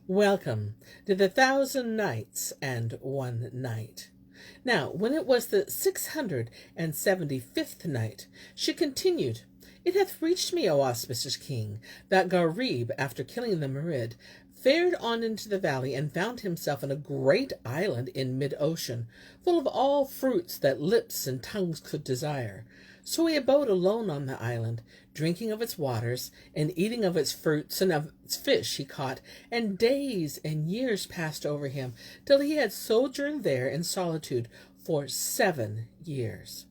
Welcome to the 1000 Nights and 1 Night. Now, when it was the 675th night, she continued, It hath reached me, O auspicious king, that Gharib, after killing the Marid, fared on into the valley and found himself in a great island in mid-ocean, full of all fruits that lips and tongues could desire. So he abode alone on the island, drinking of its waters, and eating of its fruits and of its fish he caught, and days and years passed over him, till he had sojourned there in solitude for 7 years.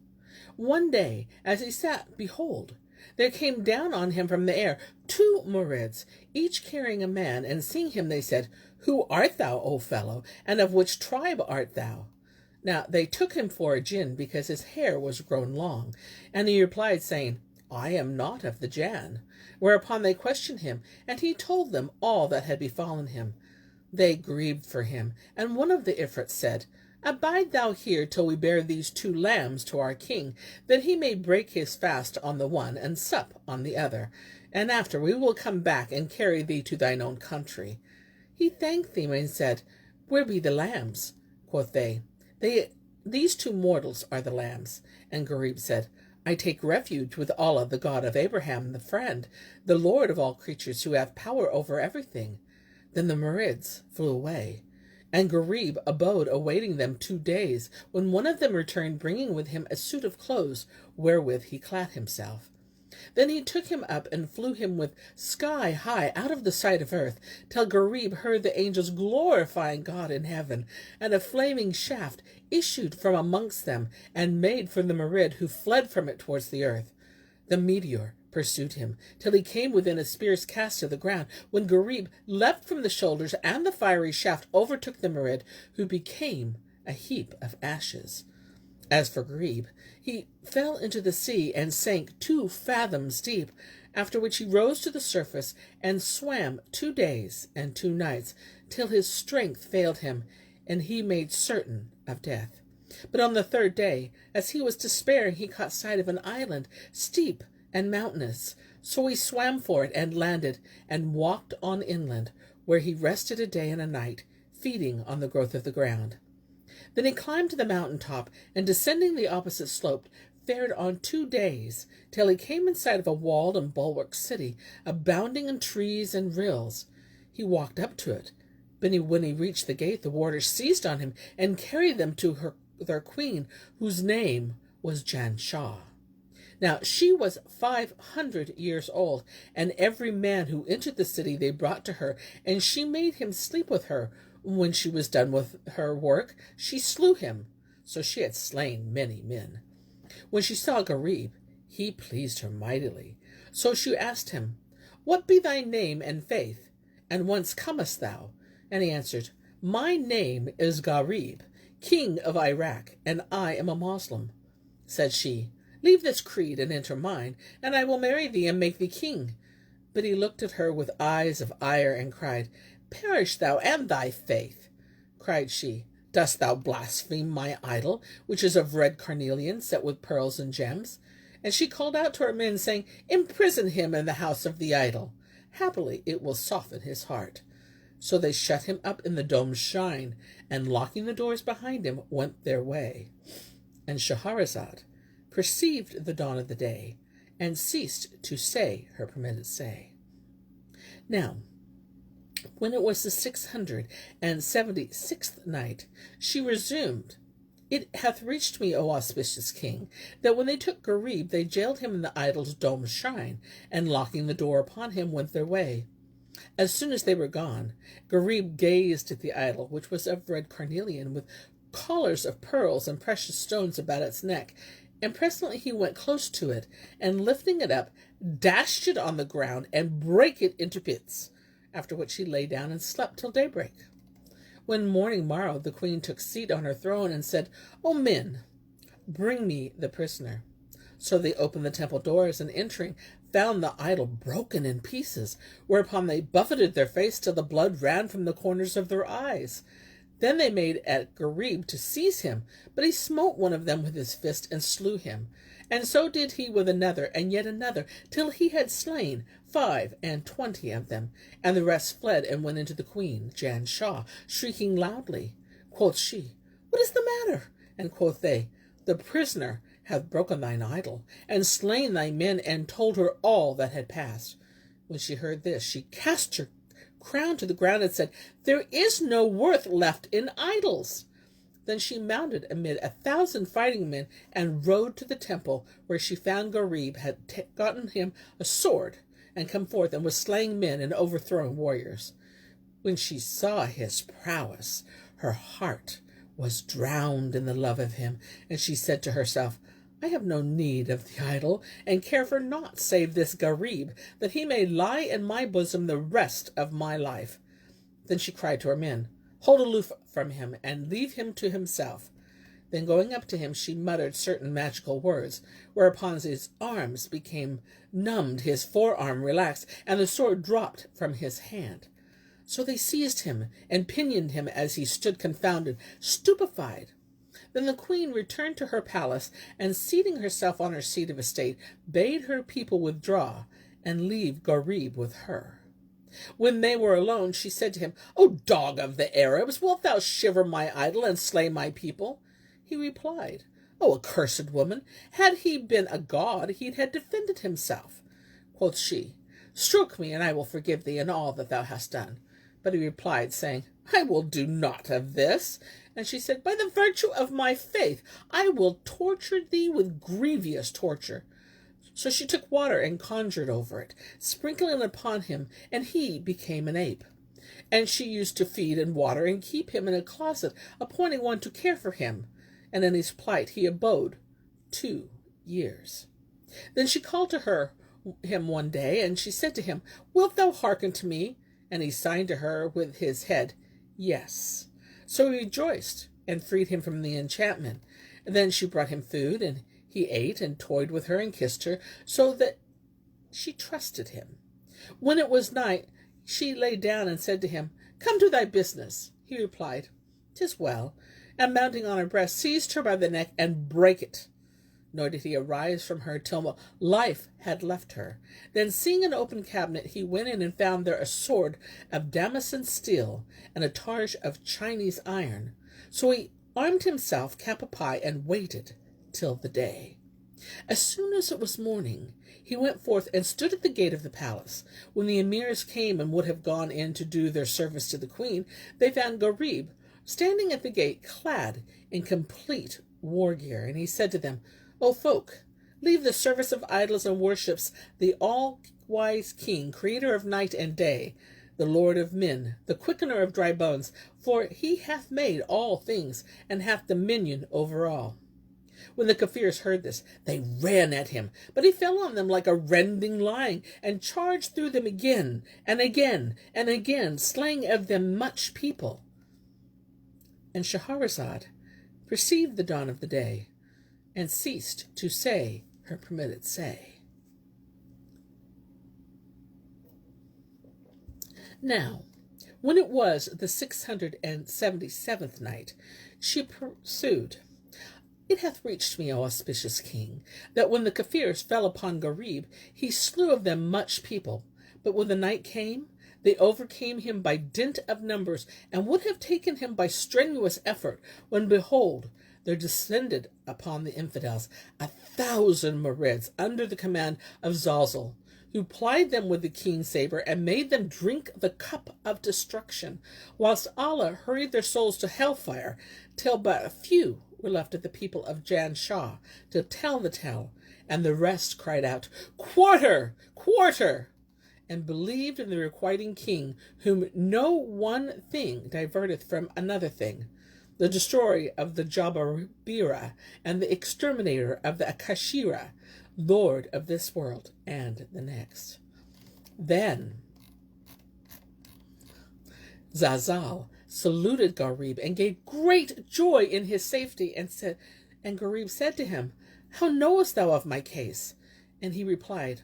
One day, as he sat, behold, there came down on him from the air 2 Marids, each carrying a man, and seeing him they said, Who art thou, O fellow, and of which tribe art thou? Now they took him for a Jinn, because his hair was grown long, and he replied, saying, I am not of the Jann. Whereupon they questioned him, and he told them all that had befallen him. They grieved for him, and one of the Ifrits said, Abide thou here till we bear these 2 lambs to our king, that he may break his fast on the one and sup on the other, and after we will come back and carry thee to thine own country. He thanked them and said, Where be the lambs? Quoth they, These 2 mortals are the lambs. And Gharib said, I take refuge with Allah, the God of Abraham, the friend, the Lord of all creatures, who have power over everything. Then the Marids flew away, and Gharib abode awaiting them 2 days, when one of them returned, bringing with him a suit of clothes, wherewith he clad himself. Then he took him up and flew him with sky high out of the sight of earth, till Gharib heard the angels glorifying God in heaven, and a flaming shaft issued from amongst them, and made for the Marid, who fled from it towards the earth. The meteor pursued him, till he came within a spear's cast of the ground, when Gharib leapt from the shoulders, and the fiery shaft overtook the Marid, who became a heap of ashes. As for Gharib, he fell into the sea and sank 2 fathoms deep, after which he rose to the surface and swam 2 days and 2 nights, till his strength failed him, and he made certain of death. But on the 3rd day, as he was despairing, he caught sight of an island, steep and mountainous. So he swam for it and landed, and walked on inland, where he rested a day and a night, feeding on the growth of the ground. Then he climbed to the mountain top, and descending the opposite slope, fared on 2 days, till he came in sight of a walled and bulwarked city, abounding in trees and rills. He walked up to it, but when he reached the gate, the warders seized on him, and carried them to their queen, whose name was Janshah. Now she was 500 years old, and every man who entered the city they brought to her, and she made him sleep with her. When she was done with her work, she slew him. So she had slain many men. When she saw Gharib, he pleased her mightily. So she asked him, What be thy name and faith, and whence comest thou? And he answered, My name is Gharib, king of Iraq, and I am a Moslem. Said she, Leave this creed and enter mine, and I will marry thee and make thee king. But he looked at her with eyes of ire and cried, Perish thou and thy faith. Cried she, Dost thou blaspheme my idol, which is of red carnelian set with pearls and gems? And she called out to her men, saying, Imprison him in the house of the idol. Happily it will soften his heart. So they shut him up in the dome's shine, and locking the doors behind him, went their way. And Shahrazad perceived the dawn of the day, and ceased to say her permitted say. Now, when it was the 676th night, she resumed, It hath reached me, O auspicious king, that when they took Gharib, they jailed him in the idol's dome's shrine, and locking the door upon him, went their way. As soon as they were gone, Gharib gazed at the idol, which was of red carnelian, with collars of pearls and precious stones about its neck, and presently he went close to it, and lifting it up, dashed it on the ground, and brake it into bits. After which he lay down and slept till daybreak. When morning morrowed, the queen took seat on her throne and said, O men, bring me the prisoner. So they opened the temple doors, and entering, found the idol broken in pieces, whereupon they buffeted their face till the blood ran from the corners of their eyes. Then they made at Gharib to seize him, but he smote one of them with his fist and slew him. And so did he with another, and yet another, till he had slain 25 of them. And the rest fled and went into the queen, Jan Shah, shrieking loudly. Quoth she, What is the matter? And quoth they, The prisoner hath broken thine idol, and slain thy men, and told her all that had passed. When she heard this, she cast her crown to the ground and said, There is no worth left in idols. Then she mounted amid 1,000 fighting men and rode to the temple, where she found Gharib had gotten him a sword, and come forth and was slaying men and overthrowing warriors. When she saw his prowess, her heart was drowned in the love of him, and she said to herself, I have no need of the idol, and care for naught save this Gharib, that he may lie in my bosom the rest of my life. Then she cried to her men, Hold aloof from him, and leave him to himself. Then going up to him, she muttered certain magical words, whereupon his arms became numbed, his forearm relaxed, and the sword dropped from his hand. So they seized him and pinioned him as he stood confounded, stupefied. Then the queen returned to her palace, and seating herself on her seat of estate, bade her people withdraw and leave Gharib with her. When they were alone, she said to him, O dog of the Arabs, wilt thou shiver my idol and slay my people? He replied, O accursed woman, had he been a god, he had defended himself. Quoth she, Stroke me, and I will forgive thee in all that thou hast done. But he replied, saying, I will do naught of this. And she said, By the virtue of my faith, I will torture thee with grievous torture. So she took water and conjured over it, sprinkling it upon him, and he became an ape. And she used to feed and water and keep him in a closet, appointing one to care for him. And in his plight he abode 2 years. Then she called to him one day, and she said to him, Wilt thou hearken to me? And he signed to her with his head, Yes. So he rejoiced, and freed him from the enchantment. And then she brought him food, and he ate, and toyed with her, and kissed her, so that she trusted him. When it was night, she lay down and said to him, Come to thy business. He replied, 'Tis well, and mounting on her breast, seized her by the neck, and brake it. Nor did he arise from her till life had left her. Then, seeing an open cabinet, he went in and found there a sword of Damascene steel, and a targe of Chinese iron. So he armed himself cap a pie, and waited till the day. As soon as it was morning, he went forth and stood at the gate of the palace. When the emirs came and would have gone in to do their service to the queen, they found Gharib standing at the gate, clad in complete war gear. And he said to them, O folk, leave the service of idols and worships the all-wise king, creator of night and day, the Lord of men, the quickener of dry bones, for he hath made all things, and hath dominion over all. When the Kafirs heard this, they ran at him, but he fell on them like a rending lion, and charged through them again, and again, and again, slaying of them much people. And Shahrazad perceived the dawn of the day, and ceased to say her permitted say. Now, when it was the 677th night, she pursued, It hath reached me, O auspicious king, that when the Kafirs fell upon Gharib, he slew of them much people. But when the night came, they overcame him by dint of numbers, and would have taken him by strenuous effort, when, behold, there descended upon the infidels 1,000 Marids under the command of Zalzal, who plied them with the keen saber, and made them drink the cup of destruction, whilst Allah hurried their souls to hellfire, till but a few were left of the people of Jan Shah to tell the tale, and the rest cried out, Quarter! Quarter! And believed in the requiting king, whom no one thing diverteth from another thing, the destroyer of the Jababira, and the exterminator of the Akashira, Lord of this world and the next. Then Zalzal saluted Gharib, and gave great joy in his safety, and Gharib said to him, How knowest thou of my case? And he replied,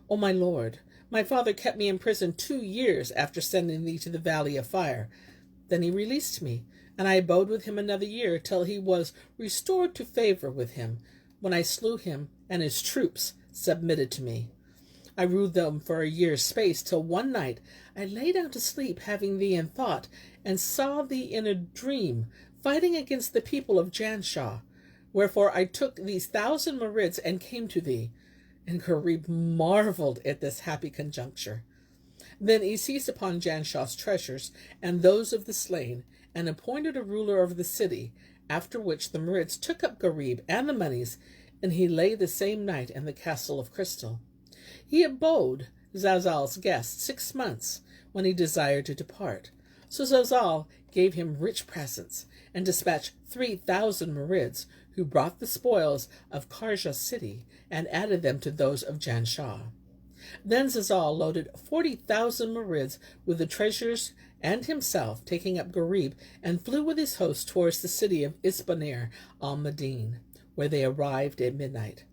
O my lord, my father kept me in prison 2 years after sending thee to the valley of fire. Then he released me, and I abode with him another year, till he was restored to favor with him, when I slew him, and his troops submitted to me. I ruled them for a year's space, till one night I lay down to sleep, having thee in thought, and saw thee in a dream, fighting against the people of Janshah. Wherefore I took these 1,000 Marids and came to thee. And Gharib marveled at this happy conjuncture. Then he seized upon Janshah's treasures and those of the slain, and appointed a ruler over the city, after which the Marids took up Gharib and the monies, and he lay the same night in the castle of crystal. He abode Zalzal's guest 6 months, when he desired to depart. So Zalzal gave him rich presents, and dispatched 3,000 Marids, who brought the spoils of Karja's city, and added them to those of Janshah. Then Zalzal loaded 40,000 Marids with the treasures, and himself, taking up Gharib, and flew with his host towards the city of Isbanir al-Madin, where they arrived at midnight.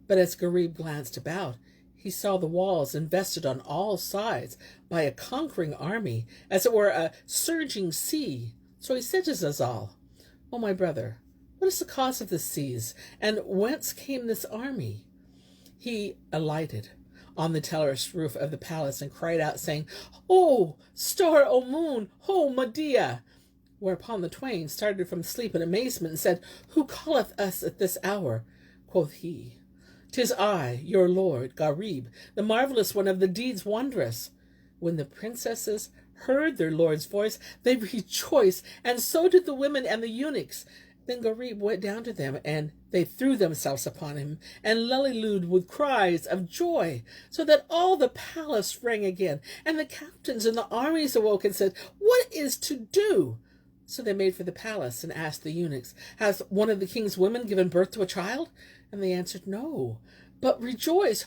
But as Gharib glanced about, he saw the walls invested on all sides by a conquering army, as it were a surging sea. So he said to Zalzal, O my brother, what is the cause of this siege, and whence came this army? He alighted on the terrace roof of the palace, and cried out, saying, O star, O moon, O Medea! Whereupon the twain started from sleep in amazement, and said, Who calleth us at this hour? Quoth he, 'Tis I, your lord, Gharib, the marvelous one of the deeds wondrous. When the princesses heard their lord's voice, they rejoiced, and so did the women and the eunuchs. Then Gharib went down to them, and they threw themselves upon him, and lullilooed with cries of joy, so that all the palace rang again. And the captains and the armies awoke, and said, What is to do? So they made for the palace, and asked the eunuchs, Has one of the king's women given birth to a child? And they answered, No, but rejoice,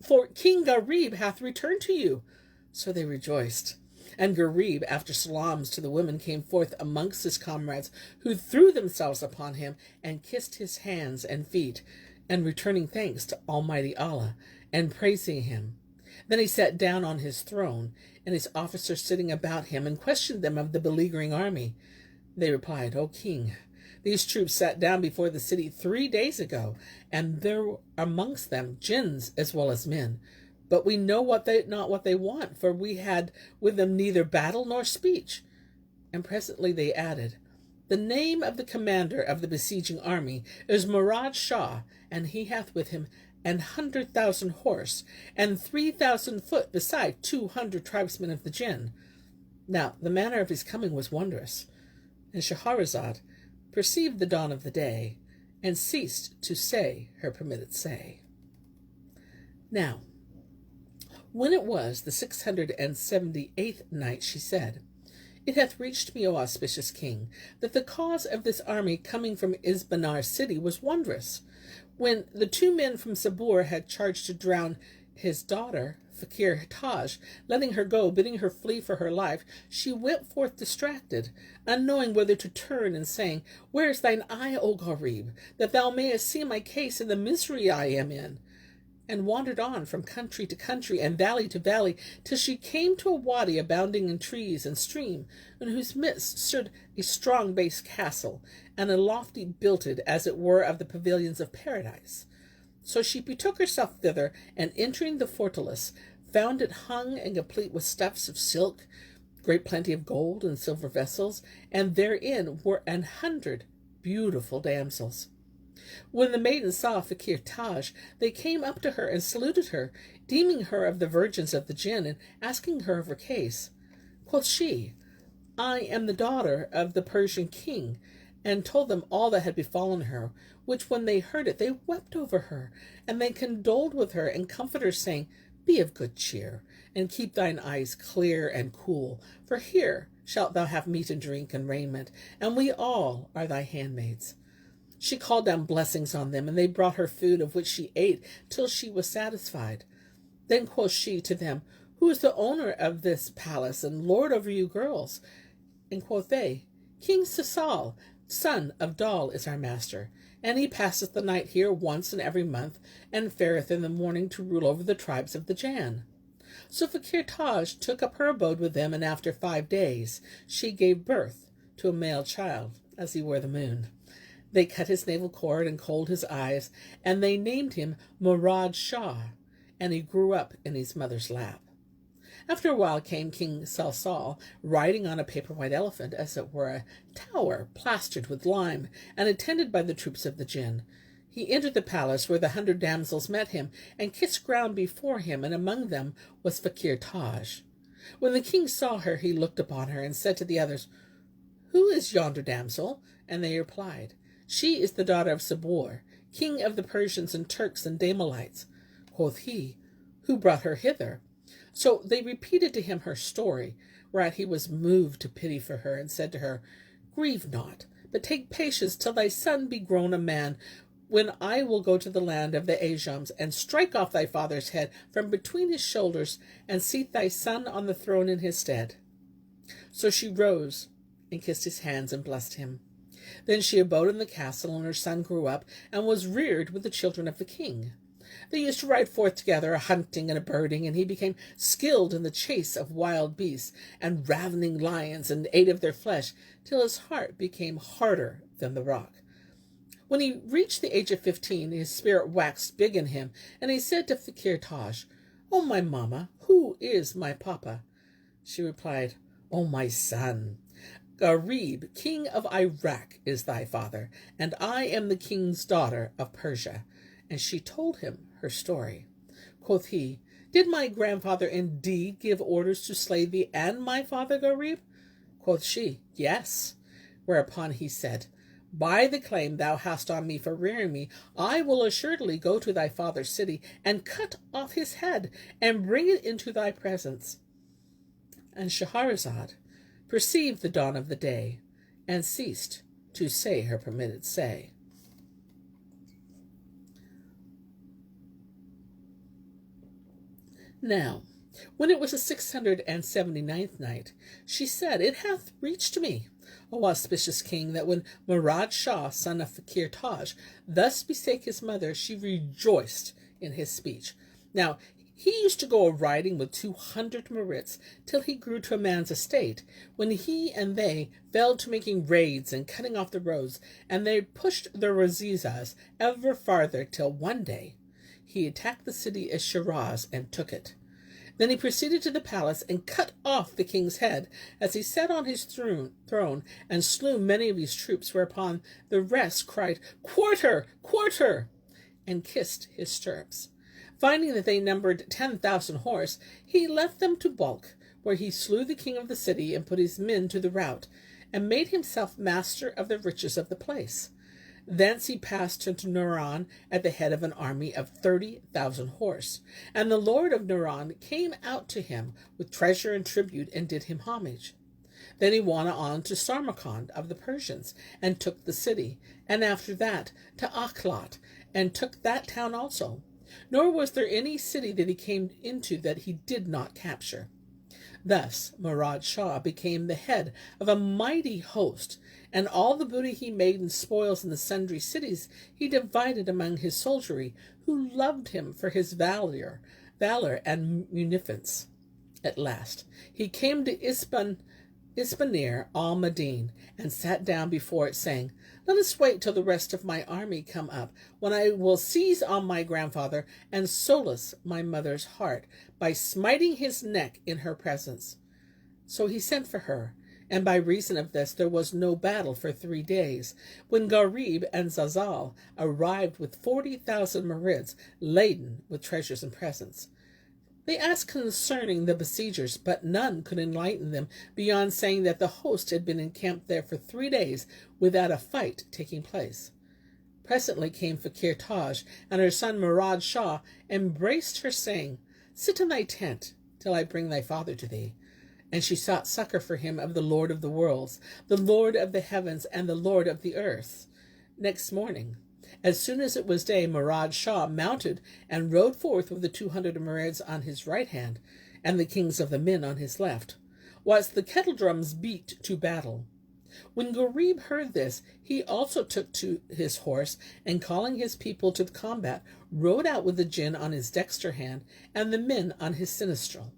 for King Gharib hath returned to you. So they rejoiced. And Gharib, after salams to the women, came forth amongst his comrades, who threw themselves upon him, and kissed his hands and feet, and returning thanks to Almighty Allah, and praising him. Then he sat down on his throne, and his officers sitting about him, and questioned them of the beleaguering army. They replied, O king, these troops sat down before the city 3 days ago, and there were amongst them jinns as well as men. But we know not what they want, for we had with them neither battle nor speech. And presently they added, The name of the commander of the besieging army is Murad Shah, and he hath with him 100,000 horse, and 3,000 foot, beside 200 tribesmen of the jinn. Now the manner of his coming was wondrous. And Shahrazad perceived the dawn of the day, and ceased to say her permitted say. Now, when it was the 678th night, she said, It hath reached me, O auspicious king, that the cause of this army coming from Isbanir city was wondrous. When the 2 men from Sabur had charged to drown his daughter, Fakir Taj, letting her go, bidding her flee for her life, she went forth distracted, unknowing whether to turn, and saying, Where is thine eye, O Gharib, that thou mayest see my case and the misery I am in? And wandered on from country to country and valley to valley, till she came to a wadi abounding in trees and stream, in whose midst stood a strong base castle, and a lofty builded, as it were, of the pavilions of paradise. So she betook herself thither, and entering the fortalice, found it hung and complete with stuffs of silk, great plenty of gold and silver vessels, and therein were 100 beautiful damsels. When the maidens saw Fakir Taj, they came up to her and saluted her, deeming her of the virgins of the jinn, and asking her of her case. Quoth she, I am the daughter of the Persian king, and told them all that had befallen her, which when they heard it, they wept over her, and they condoled with her, and comforted her, saying, Be of good cheer, and keep thine eyes clear and cool, for here shalt thou have meat and drink and raiment, and we all are thy handmaids. She called down blessings on them, and they brought her food, of which she ate till she was satisfied. Then quoth she to them, Who is the owner of this palace, and lord over you girls? And quoth they, King Sasal, son of Dal, is our master, and he passeth the night here once in every month, and fareth in the morning to rule over the tribes of the Jann. So Fakir Taj took up her abode with them, and after 5 days she gave birth to a male child, as he wore the moon. They cut his navel cord and kohled his eyes, and they named him Murad Shah, and he grew up in his mother's lap. After a while came King Zalzal, riding on a paper-white elephant, as it were a tower plastered with lime, and attended by the troops of the jinn. He entered the palace, where the 100 damsels met him, and kissed ground before him, and among them was Fakir Taj. When the king saw her, he looked upon her, and said to the others, "Who is yonder damsel?" And they replied, "She is the daughter of Sabur, king of the Persians and Turks and Damalites." Quoth he, "Who brought her hither?" So they repeated to him her story, whereat he was moved to pity for her, and said to her, "Grieve not, but take patience till thy son be grown a man, when I will go to the land of the Ajams, and strike off thy father's head from between his shoulders, and seat thy son on the throne in his stead." So she rose and kissed his hands and blessed him. Then she abode in the castle, and her son grew up, and was reared with the children of the king. They used to ride forth together, a hunting and a birding, and he became skilled in the chase of wild beasts and ravening lions, and ate of their flesh, till his heart became harder than the rock. When he reached the age of 15, his spirit waxed big in him, and he said to Fakir Taj, "O my mamma, who is my papa?" She replied, "O my son, Gharib, king of Iraq, is thy father, and I am the king's daughter of Persia." And she told him her story. Quoth he, "Did my grandfather indeed give orders to slay thee and my father Gharib?" Quoth she, "Yes." Whereupon he said, "By the claim thou hast on me for rearing me, I will assuredly go to thy father's city, and cut off his head, and bring it into thy presence." And Shahrazad perceived the dawn of the day, and ceased to say her permitted say. Now, when it was the 679th night, she said, "It hath reached me, O auspicious king, that when Murad Shah, son of Fakir Taj, thus bespake his mother, she rejoiced in his speech. Now, he used to go a-riding with 200 Marids, till he grew to a man's estate, when he and they fell to making raids and cutting off the roads, and they pushed their razizas ever farther, till one day he attacked the city of Shiraz and took it. Then he proceeded to the palace and cut off the king's head as he sat on his throne, and slew many of his troops, whereupon the rest cried, 'Quarter! Quarter!' and kissed his stirrups. Finding that they numbered 10,000 horse, he left them to Balkh, where he slew the king of the city and put his men to the rout, and made himself master of the riches of the place. Thence he passed to Nuran at the head of an army of 30,000 horse, and the lord of Nuran came out to him with treasure and tribute, and did him homage. Then he went on to Samarkand of the Persians, and took the city, and after that to Akhlat, and took that town also. Nor was there any city that he came into that he did not capture. Thus Murad Shah became the head of a mighty host, and all the booty he made and spoils in the sundry cities he divided among his soldiery, who loved him for his valor and munificence. At last he came to Isbanir al-Madin, and sat down before it, saying, "Let us wait till the rest of my army come up, when I will seize on my grandfather and solace my mother's heart by smiting his neck in her presence." So he sent for her, and by reason of this there was no battle for 3 days, when Gharib and Zalzal arrived with 40,000 Marids laden with treasures and presents. They asked concerning the besiegers, but none could enlighten them beyond saying that the host had been encamped there for 3 days without a fight taking place. Presently came Fakir Taj, and her son Murad Shah embraced her, saying, "Sit in thy tent till I bring thy father to thee." And she sought succor for him of the Lord of the worlds, the Lord of the heavens, and the Lord of the earth. Next morning, as soon as it was day, Murad Shah mounted and rode forth with the 200 Marids on his right hand, and the kings of the men on his left, whilst the kettle drums beat to battle. When Gharib heard this, he also took to his horse, and calling his people to the combat, rode out with the jinn on his dexter hand, and the men on his sinistral.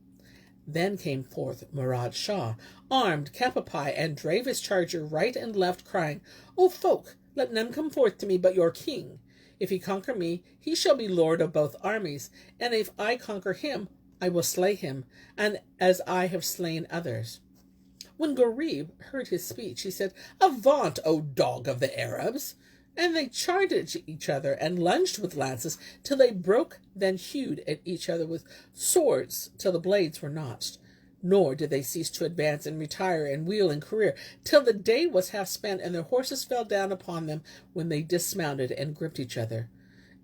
Then came forth Murad Shah, armed cap a pie, and drave his charger right and left, crying, O folk, let none come forth to me but your king. If he conquer me, he shall be lord of both armies, and if I conquer him, I will slay him, and as I have slain others. When Gharib heard his speech, he said, Avaunt, O dog of the Arabs! And they charged at each other, and lunged with lances, till they broke, then hewed at each other with swords, till the blades were notched. Nor did they cease to advance and retire and wheel and career, till the day was half spent, and their horses fell down upon them, when they dismounted and gripped each other.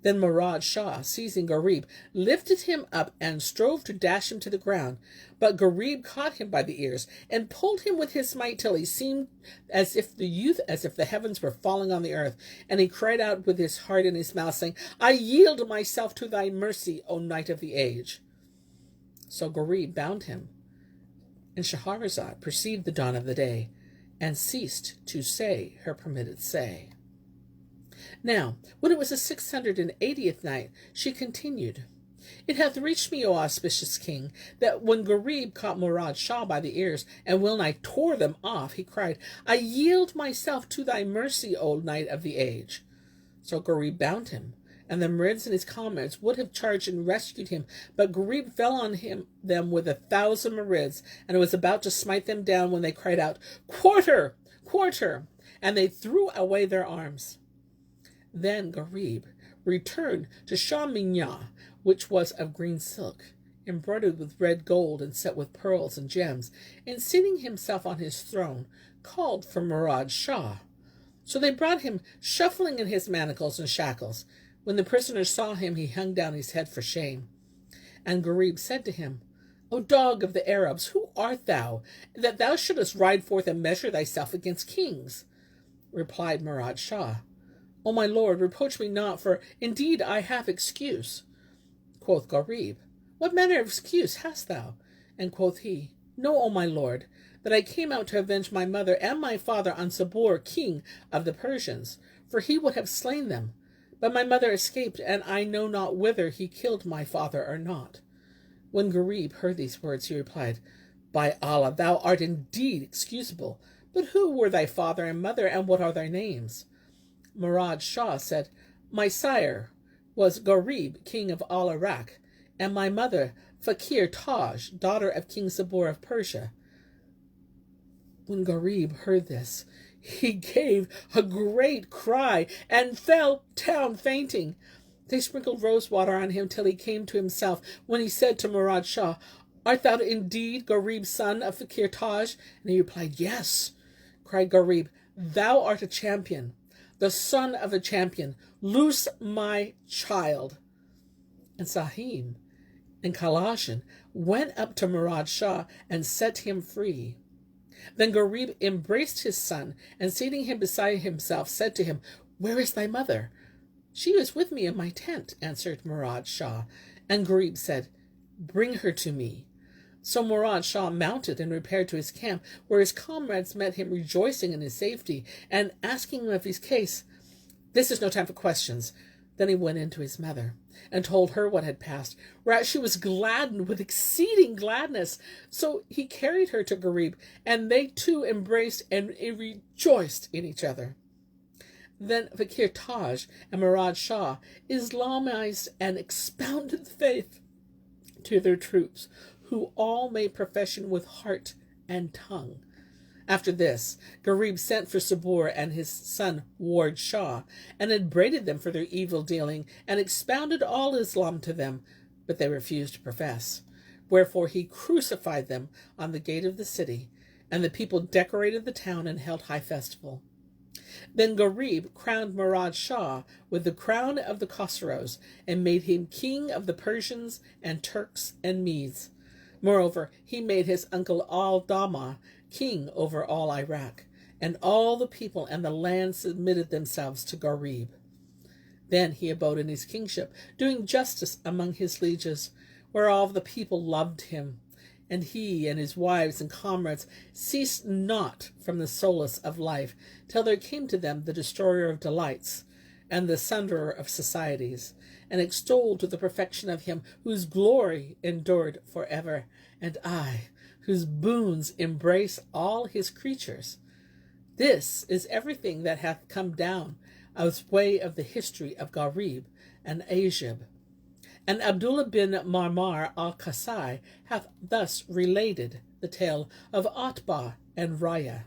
Then Murad Shah, seizing Gharib, lifted him up and strove to dash him to the ground. But Gharib caught him by the ears and pulled him with his might till he seemed as if the heavens were falling on the earth. And he cried out with his heart in his mouth, saying, I yield myself to thy mercy, O Knight of the Age. So Gharib bound him. And Shahrazad perceived the dawn of the day, and ceased to say her permitted say. Now, when it was the 680th night, she continued, It hath reached me, O auspicious king, that when Gharib caught Murad Shah by the ears, and well-nigh tore them off, he cried, I yield myself to thy mercy, O Knight of the Age. So Gharib bound him, and the Marids and his comrades would have charged and rescued him, but Gharib fell on them with 1,000 Marids, and was about to smite them down when they cried out, Quarter! Quarter! And they threw away their arms. Then Gharib returned to Shah Minya, which was of green silk, embroidered with red gold and set with pearls and gems, and seating himself on his throne, called for Murad Shah. So they brought him shuffling in his manacles and shackles. When the prisoner saw him, he hung down his head for shame. And Gharib said to him, O dog of the Arabs, who art thou, that thou shouldest ride forth and measure thyself against kings? Replied Murad Shah, O my lord, reproach me not, for indeed I have excuse. Quoth Gharib, What manner of excuse hast thou? And quoth he, Know, O my lord, that I came out to avenge my mother and my father on Sabur, king of the Persians, for he would have slain them. But my mother escaped, and I know not whether he killed my father or not. When Gharib heard these words, he replied, By Allah, thou art indeed excusable. But who were thy father and mother, and what are their names? Murad Shah said, My sire was Gharib, king of Al-Iraq, and my mother Fakir Taj, daughter of King Sabur of Persia. When Gharib heard this, he gave a great cry and fell down fainting. They sprinkled rose water on him till he came to himself, when he said to Murad Shah, Art thou indeed Gharib, son of Fakir Taj? And he replied, Yes. Cried Gharib, Thou art a champion, the son of a champion. Loose my child. And Sahim and Kalashan went up to Murad Shah and set him free. Then Gharib embraced his son, and seating him beside himself, said to him, Where is thy mother? She is with me in my tent, answered Murad Shah. And Gharib said, Bring her to me. So Murad Shah mounted and repaired to his camp, where his comrades met him rejoicing in his safety, and asking him of his case. This is no time for questions. Then he went in to his mother, and told her what had passed, whereat she was gladdened with exceeding gladness. So he carried her to Gharib, and they two embraced and rejoiced in each other. Then Fakir Taj and Murad Shah Islamized and expounded the faith to their troops, who all made profession with heart and tongue. After this, Gharib sent for Sabur and his son Ward Shah, and upbraided them for their evil dealing, and expounded all Islam to them, but they refused to profess. Wherefore he crucified them on the gate of the city, and the people decorated the town and held high festival. Then Gharib crowned Murad Shah with the crown of the Khosrows, and made him king of the Persians and Turks and Medes. Moreover, he made his uncle Al-Dama king over all Iraq, and all the people and the land submitted themselves to Gharib. Then he abode in his kingship, doing justice among his lieges, where all the people loved him. and he and his wives and comrades ceased not from the solace of life, till there came to them the destroyer of delights, and the sunderer of societies, and extolled to the perfection of him whose glory endured forever, and whose boons embrace all his creatures. This is everything that hath come down as way of the history of Gharib and Ajib. And Abdullah bin Marmar al-Kasai hath thus related the tale of Otbah and Rayya.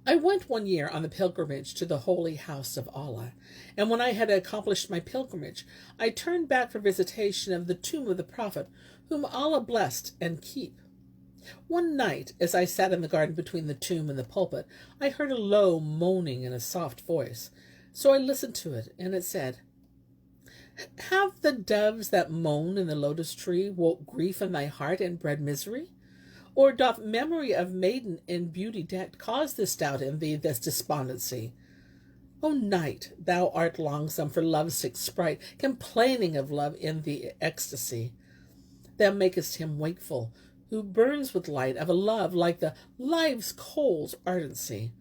I went one year on the pilgrimage to the holy house of Allah, and when I had accomplished my pilgrimage, I turned back for visitation of the tomb of the Prophet, whom Allah blessed and keep. One night, as I sat in the garden between the tomb and the pulpit, I heard a low moaning in a soft voice. So I listened to it, and it said, "Have the doves that moan in the lotus tree woke grief in thy heart and bred misery? Or doth memory of maiden in beauty decked cause this doubt in thee, this despondency? O night, thou art longsome for love's sick sprite, complaining of love in the ecstasy. Thou makest him wakeful, who burns with light of a love like the life's coals ardency.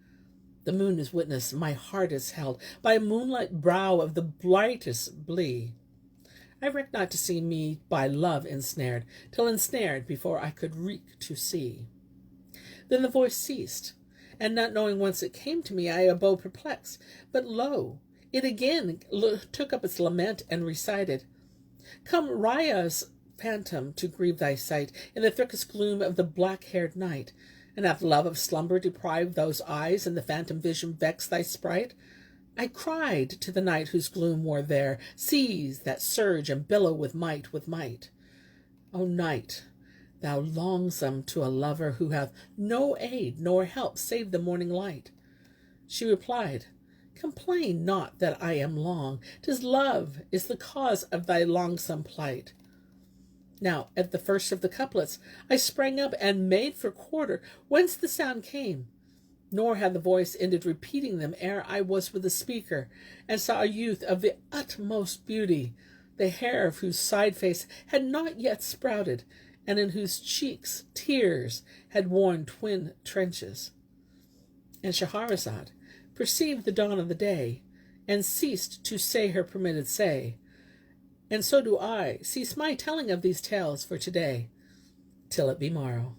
The moon is witness, my heart is held by a moonlight brow of the brightest blee. I reck not to see me by love ensnared, till ensnared before I could reek to see." Then the voice ceased, and not knowing whence it came to me, I abode perplexed. But lo, it again took up its lament and recited, "Come Rayya's phantom to grieve thy sight in the thickest gloom of the black-haired night. And hath love of slumber deprived those eyes, and the phantom vision vexed thy sprite? I cried to the night whose gloom wore there, seas that surge and billow with might, with might. O night, thou longsome to a lover who hath no aid nor help save the morning light." She replied, "Complain not that I am long, 'tis love is the cause of thy longsome plight." Now, at the first of the couplets, I sprang up and made for quarter whence the sound came, nor had the voice ended repeating them ere I was with the speaker, and saw a youth of the utmost beauty, the hair of whose side face had not yet sprouted, and in whose cheeks tears had worn twin trenches. And Shahrazad perceived the dawn of the day, and ceased to say her permitted say. And so do I cease my telling of these tales for today, till it be morrow.